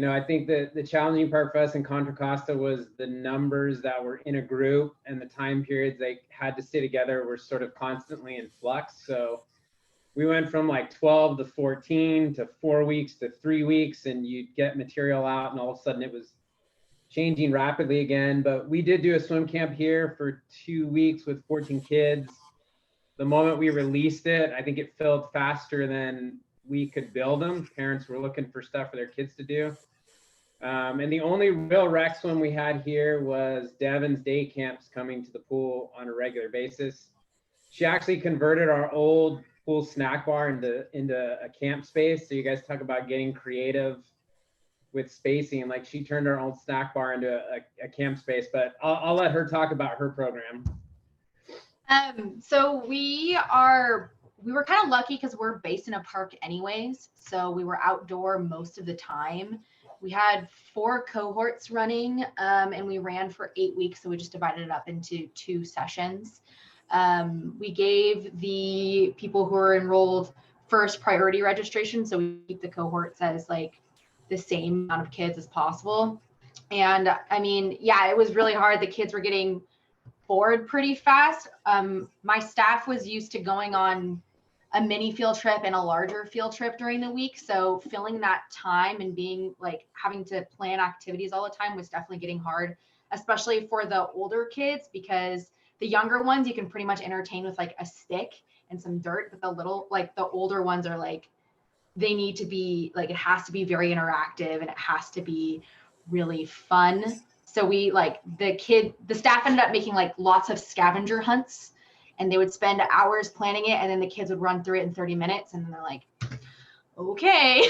I think that the challenging part for us in Contra Costa was the numbers that were in a group, and the time periods they had to stay together were sort of constantly in flux. So we went from like 12 to 14 to 4 weeks to 3 weeks, and you'd get material out, and all of a sudden it was changing rapidly again. But we did do a swim camp here for 2 weeks with 14 kids. The moment we released it, I think it filled faster than we could build them. Parents were looking for stuff for their kids to do. And the only real rec swim we had here was Devin's day camps coming to the pool on a regular basis. She actually converted our old pool snack bar into a camp space. So you guys talk about getting creative with spacing. Like, she turned our old snack bar into a camp space, but I'll let her talk about her program. So we were kind of lucky because we're based in a park anyways. So we were outdoor most of the time. We had 4 cohorts running, and we ran for 8 weeks. So we just divided it up into 2 sessions. We gave the people who are enrolled first priority registration. So we keep the cohorts as like the same amount of kids as possible. And I mean, yeah, it was really hard. The kids were getting bored pretty fast. My staff was used to going on a mini field trip and a larger field trip during the week. So filling that time and being like having to plan activities all the time was definitely getting hard, especially for the older kids, because the younger ones you can pretty much entertain with like a stick and some dirt, but the older ones are like, they need to be like, it has to be very interactive and it has to be really fun. So we the staff ended up making like lots of scavenger hunts, and they would spend hours planning it, and then the kids would run through it in 30 minutes, and then they're like, okay,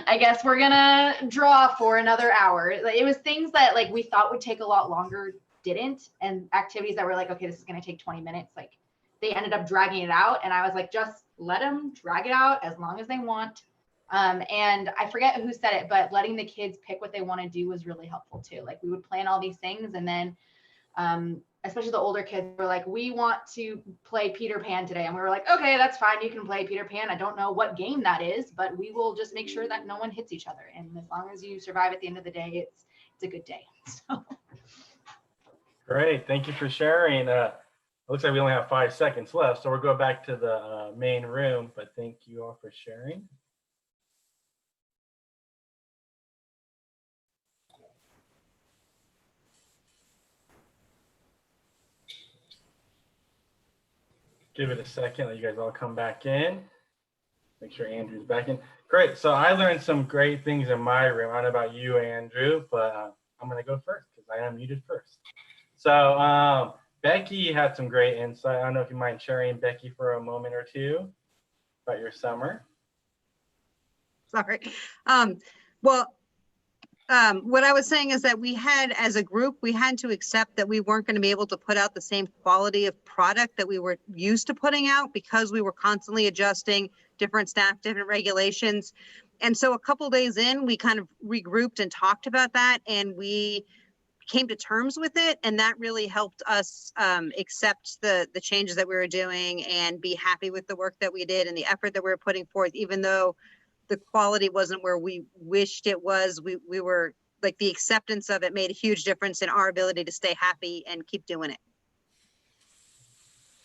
I guess we're gonna draw for another hour. It was things that like we thought would take a lot longer, didn't, and activities that were like, okay, this is gonna take 20 minutes, like they ended up dragging it out, and I was like, just let them drag it out as long as they want. And I forget who said it, but letting the kids pick what they want to do was really helpful too. Like, we would plan all these things, and then especially the older kids were like, we want to play Peter Pan today. And we were like, okay, that's fine. You can play Peter Pan. I don't know what game that is, but we will just make sure that no one hits each other. And as long as you survive at the end of the day, it's a good day. So. Great. Thank you for sharing. Looks like we only have 5 seconds left, so we'll go back to the main room, but thank you all for sharing. Give it a second, let you guys all come back in. Make sure Andrew's back in. Great. So I learned some great things in my room. I don't know about you, Andrew, but I'm going to go first because I am muted first. So Becky had some great insight. I don't know if you mind sharing, Becky, for a moment or two about your summer. Sorry. What I was saying is that we had, as a group, we had to accept that we weren't going to be able to put out the same quality of product that we were used to putting out because we were constantly adjusting different staff, different regulations. And so a couple days in, we kind of regrouped and talked about that, and we came to terms with it. And that really helped us accept the changes that we were doing and be happy with the work that we did and the effort that we were putting forth, even though the quality wasn't where we wished it was. We were like, the acceptance of it made a huge difference in our ability to stay happy and keep doing it.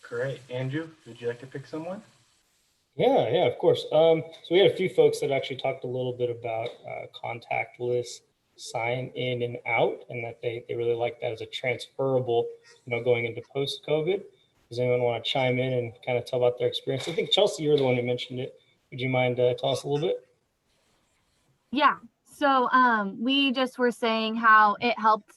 Great. Andrew, would you like to pick someone? Yeah, of course. So we had a few folks that actually talked a little bit about contactless sign in and out, and that they really like that as a transferable, going into post-COVID. Does anyone want to chime in and kind of tell about their experience? I think Chelsea, you're the one who mentioned it. Would you mind tell us a little bit? Yeah. So we just were saying how it helped.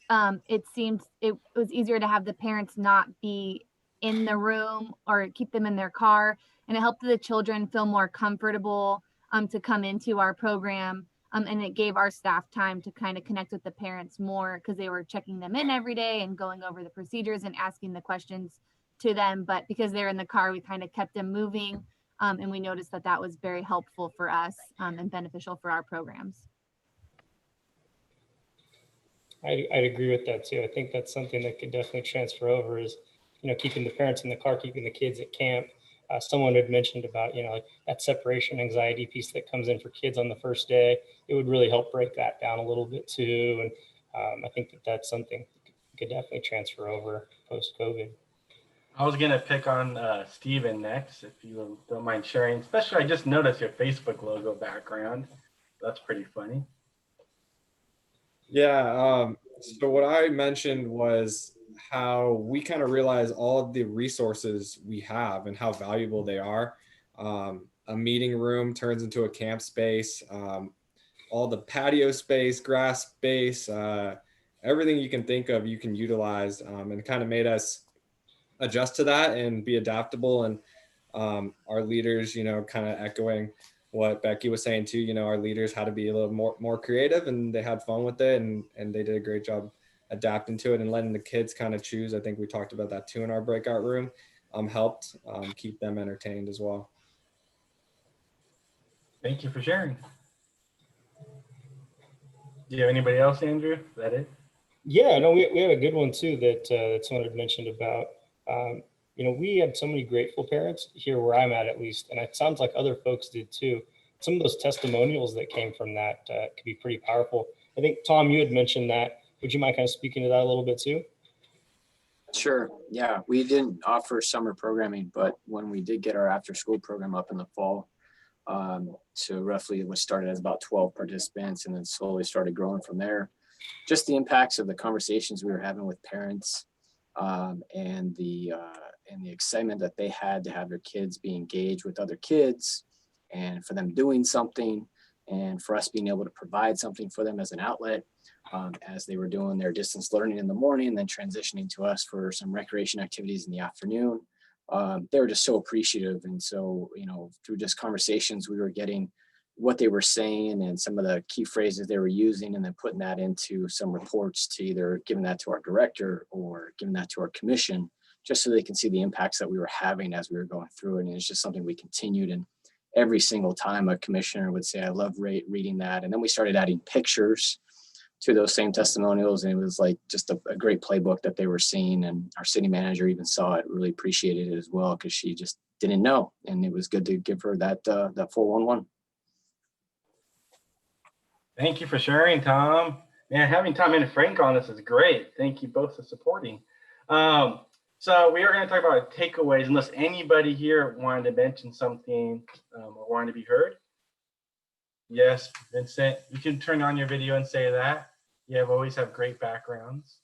It seemed it was easier to have the parents not be in the room or keep them in their car, and it helped the children feel more comfortable to come into our program. And it gave our staff time to kind of connect with the parents more because they were checking them in every day and going over the procedures and asking the questions to them. But because they're in the car, we kind of kept them moving. And we noticed that was very helpful for us and beneficial for our programs. I'd agree with that too. I think that's something that could definitely transfer over is, keeping the parents in the car, keeping the kids at camp. Someone had mentioned about, like that separation anxiety piece that comes in for kids on the first day. It would really help break that down a little bit too. And I think that's something that could definitely transfer over post-COVID. I was going to pick on Steven next, if you don't mind sharing. Especially, I just noticed your Facebook logo background. That's pretty funny. Yeah. So what I mentioned was how we kind of realize all of the resources we have and how valuable they are. A meeting room turns into a camp space. All the patio space, grass space, everything you can think of, you can utilize, and it kind of made us adjust to that and be adaptable. And our leaders, kind of echoing what Becky was saying too, our leaders had to be a little more creative, and they had fun with it, and they did a great job adapting to it and letting the kids kind of choose. I think we talked about that too in our breakout room, helped keep them entertained as well. Thank you for sharing. Do you have anybody else, Andrew? Is that it? Yeah, no, we have a good one too that someone had mentioned about. We had so many grateful parents here where I'm at least, and it sounds like other folks did too. Some of those testimonials that came from that could be pretty powerful. I think, Tom, you had mentioned that. Would you mind kind of speaking to that a little bit too? Sure. Yeah, we didn't offer summer programming, but when we did get our after school program up in the fall, so roughly it was started as about 12 participants and then slowly started growing from there. Just the impacts of the conversations we were having with parents and the excitement that they had to have their kids be engaged with other kids and for them doing something and for us being able to provide something for them as an outlet as they were doing their distance learning in the morning and then transitioning to us for some recreation activities in the afternoon. They were just so appreciative. And so, through just conversations, we were getting what they were saying and some of the key phrases they were using, and then putting that into some reports to either giving that to our director or giving that to our commission, just so they can see the impacts that we were having as we were going through it. And it's just something we continued. And every single time a commissioner would say, I love reading that. And then we started adding pictures to those same testimonials, and it was like just a great playbook that they were seeing. And our city manager even saw it, really appreciated it as well, because she just didn't know, and it was good to give her that 411. Thank you for sharing, Tom. Man, having Tom and Frank on this is great. Thank you both for supporting. So we are going to talk about takeaways, unless anybody here wanted to mention something or wanted to be heard. Yes, Vincent, you can turn on your video and say that. You always have great backgrounds.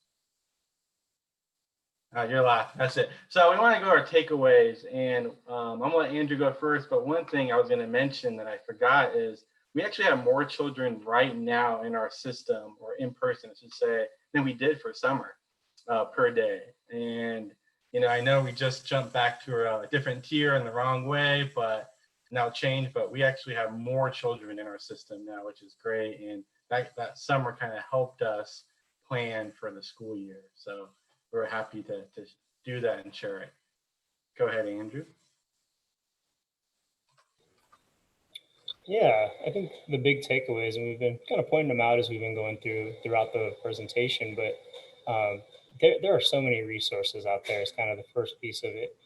You're laughing. That's it. So we want to go to our takeaways, and I'm going to let Andrew go first. But one thing I was going to mention that I forgot is we actually have more children right now in our system, or in person, I should say, than we did for summer per day. And, you know, I know we just jumped back to a different tier in the wrong way, but now changed. But we actually have more children in our system now, which is great. And that summer kind of helped us plan for the school year. So we're happy to do that and share it. Go ahead, Andrew. Yeah, I think the big takeaways, and we've been kind of pointing them out as we've been going throughout the presentation, but there are so many resources out there. It's kind of the first piece of it.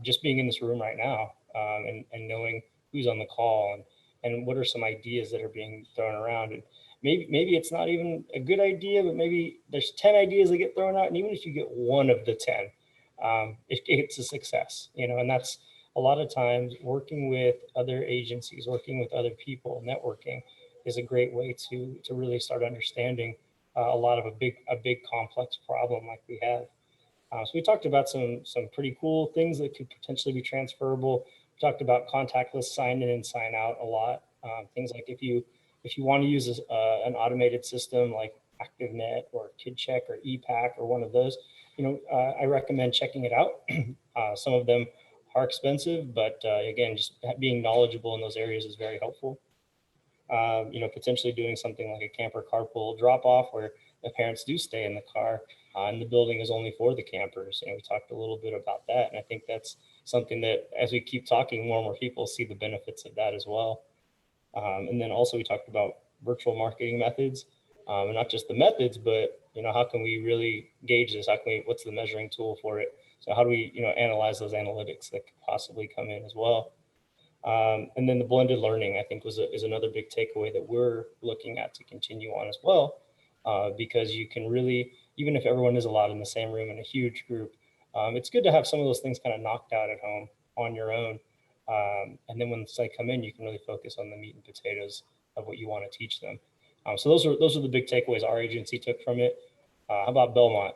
Just being in this room right now and knowing who's on the call and what are some ideas that are being thrown around. And maybe it's not even a good idea, but maybe there's 10 ideas that get thrown out. And even if you get one of the 10, it's a success, you know, and that's a lot of times working with other agencies, working with other people, networking is a great way to really start understanding a lot of a big complex problem like we have. So we talked about some pretty cool things that could potentially be transferable. We talked about contactless sign in and sign out a lot. Things like if you want to use an automated system like ActiveNet or KidCheck or ePack or one of those, you know, I recommend checking it out. Some of them are expensive, but again, just being knowledgeable in those areas is very helpful. You know, potentially doing something like a camper carpool drop off where the parents do stay in the car and the building is only for the campers. You know, we talked a little bit about that. And I think that's something that as we keep talking, more and more people see the benefits of that as well. And then also we talked about virtual marketing methods, and not just the methods, but, you know, how can we really gauge this? What's the measuring tool for it? So how do we, you know, analyze those analytics that could possibly come in as well? And then the blended learning, I think, is another big takeaway that we're looking at to continue on as well, because you can really, even if everyone is allowed in the same room in a huge group, it's good to have some of those things kind of knocked out at home on your own. And then when they come in, you can really focus on the meat and potatoes of what you want to teach them. So those are the big takeaways our agency took from it. How about Belmont?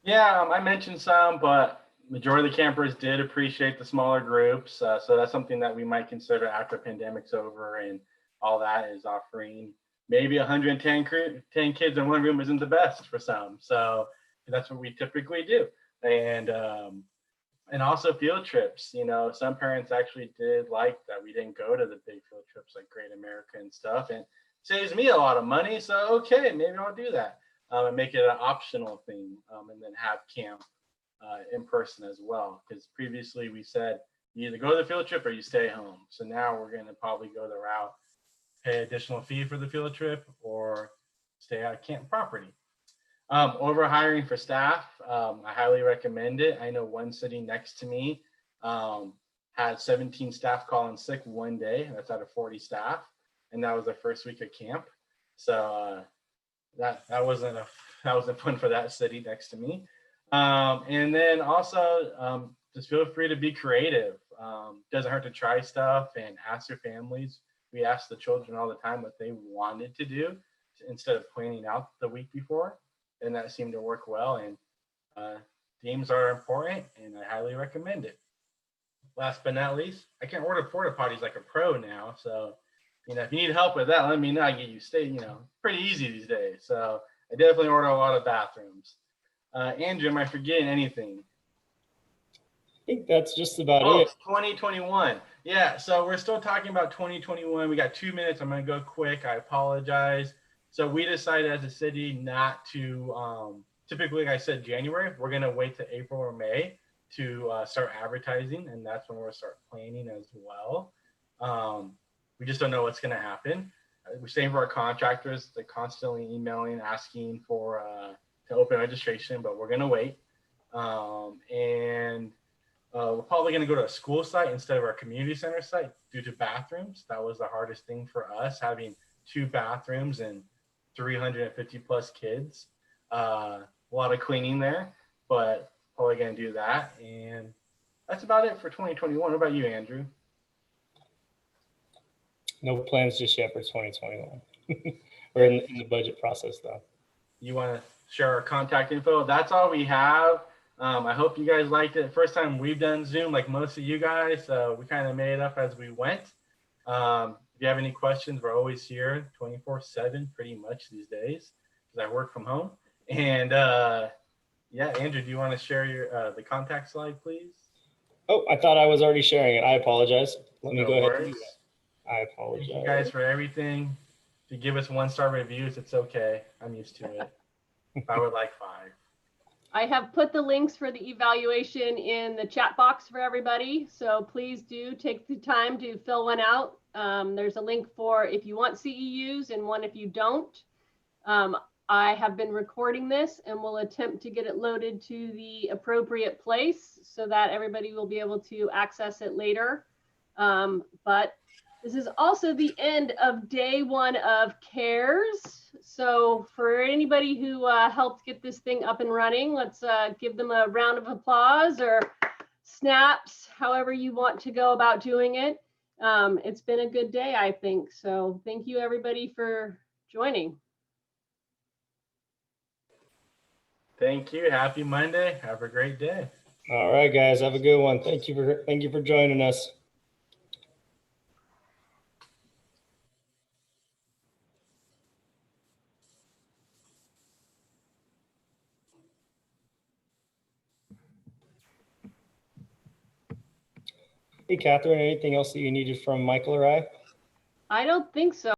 Yeah, I mentioned some, but majority of the campers did appreciate the smaller groups. So that's something that we might consider after pandemic's over and all that is offering. Maybe 110 kids in one room isn't the best for some. So that's what we typically do. And also field trips. You know, some parents actually did like that we didn't go to the big field trips like Great America and stuff. And it saves me a lot of money. So, okay, maybe I'll do that. And make it an optional thing, and then have camp in person as well. Because previously we said you either go to the field trip or you stay home. So now we're going to probably go the route, pay additional fee for the field trip or stay at camp property. Over hiring for staff, I highly recommend it. I know one sitting next to me had 17 staff calling sick one day. That's out of 40 staff. And that was the first week of camp. So that wasn't fun for that city next to me. And then also just feel free to be creative. Doesn't hurt to try stuff and ask your families. We ask the children all the time what they wanted to do instead of planning out the week before. And that seemed to work well. And themes are important and I highly recommend it. Last but not least, I can order porta potties like a pro now. So, you know, if you need help with that, let me know. I get you pretty easy these days. So I definitely order a lot of bathrooms. Andrew, am I forgetting anything? I think that's just about it. 2021. Yeah, so we're still talking about 2021. We got 2 minutes. I'm going to go quick. I apologize. So we decided as a city not to, typically, like I said, January. We're going to wait to April or May to start advertising, and that's when we'll start planning as well. We just don't know what's going to happen. we're saying for our contractors, they're constantly emailing, asking for to open registration, but we're gonna wait. And we're probably gonna go to a school site instead of our community center site due to bathrooms. That was the hardest thing for us, having 2 bathrooms and 350 plus kids. A lot of cleaning there, but probably gonna do that. And that's about it for 2021. What about you, Andrew? No plans just yet for 2021. We're in the budget process though. You want to share our contact info? That's all we have. I hope you guys liked it. First time we've done Zoom like most of you guys. We kind of made it up as we went. If you have any questions, we're always here 24/7 pretty much these days because I work from home. And yeah, Andrew, do you want to share your the contact slide, please? Oh, I thought I was already sharing it. I apologize. Let me No go ahead and worries. do that. I apologize. Thank you guys for everything. If you give us 1-star reviews, it's okay. I'm used to it. I would like 5. I have put the links for the evaluation in the chat box for everybody. So please do take the time to fill one out. There's a link for if you want CEUs and one if you don't. I have been recording this and will attempt to get it loaded to the appropriate place so that everybody will be able to access it later. But this is also the end of day 1 of CARES. So for anybody who helped get this thing up and running, let's give them a round of applause or snaps, however you want to go about doing it. It's been a good day, I think. So thank you everybody for joining. Thank you. Happy Monday. Have a great day. All right, guys, have a good one. Thank you for joining us. Hey, Catherine, anything else that you needed from Michael or I? I don't think so.